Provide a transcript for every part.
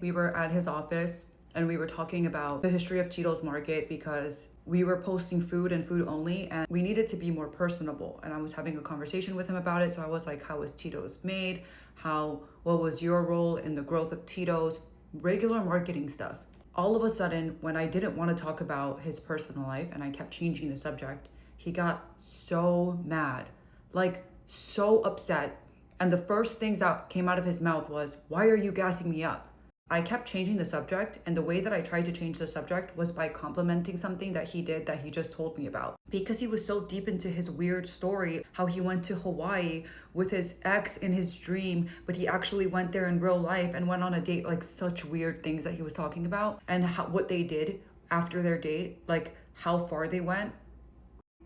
We were at his office and we were talking about the history of Tito's Market because we were posting food and food only, and we needed to be more personable. And I was having a conversation with him about it. So I was like, how was Tito's made? What was your role in the growth of Tito's? Regular marketing stuff. All of a sudden, when I didn't want to talk about his personal life and I kept changing the subject, he got so mad, like so upset. And the first things that came out of his mouth was, "Why are you gassing me up?" I kept changing the subject, and the way that I tried to change the subject was by complimenting something that he did that he just told me about. Because he was so deep into his weird story, how he went to Hawaii with his ex in his dream, but he actually went there in real life and went on a date, like such weird things that he was talking about, and what they did after their date, like how far they went.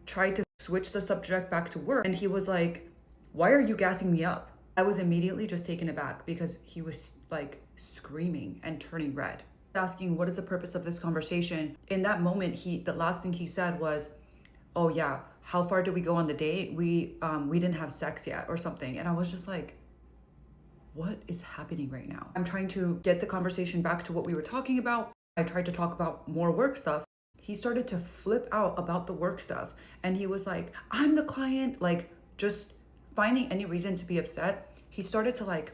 Tried to switch the subject back to work, and he was like, "Why are you gassing me up?" I was immediately just taken aback because he was like screaming and turning red. Asking, what is the purpose of this conversation? In that moment, the last thing he said was, "Oh yeah, how far did we go on the date? We didn't have sex yet," or something. And I was just like, what is happening right now? I'm trying to get the conversation back to what we were talking about. I tried to talk about more work stuff. He started to flip out about the work stuff. And he was like, "I'm the client," like just finding any reason to be upset. He started to like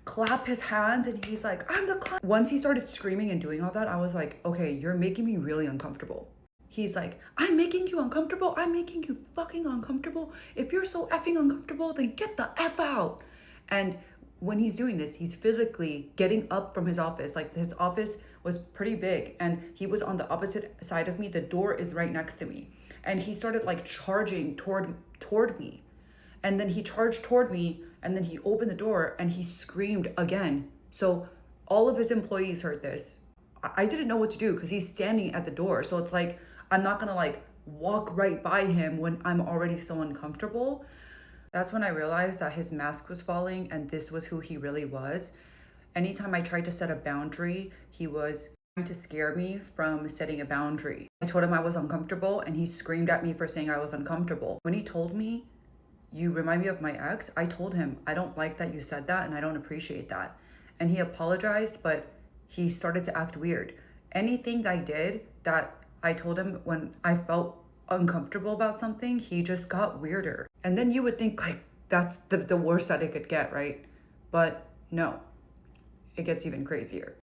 clap his hands and he's like, "I'm the client." Once he started screaming and doing all that, I was like, okay, you're making me really uncomfortable. He's like, "I'm making you uncomfortable? I'm making you fucking uncomfortable? If you're so effing uncomfortable, then get the F out." And when he's doing this, he's physically getting up from his office. Like his office was pretty big and he was on the opposite side of me. The door is right next to me. And he started like charging toward me. And then he charged toward me and then he opened the door and he screamed again. So all of his employees heard this. I didn't know what to do because he's standing at the door. So it's like, I'm not gonna like walk right by him when I'm already so uncomfortable. That's when I realized that his mask was falling and this was who he really was. Anytime I tried to set a boundary, he was trying to scare me from setting a boundary. I told him I was uncomfortable and he screamed at me for saying I was uncomfortable. When he told me, "You remind me of my ex," I told him, "I don't like that you said that and I don't appreciate that." And he apologized, but he started to act weird. Anything that I did that I told him when I felt uncomfortable about something, he just got weirder. And then you would think like that's the worst that it could get, right? But no, it gets even crazier.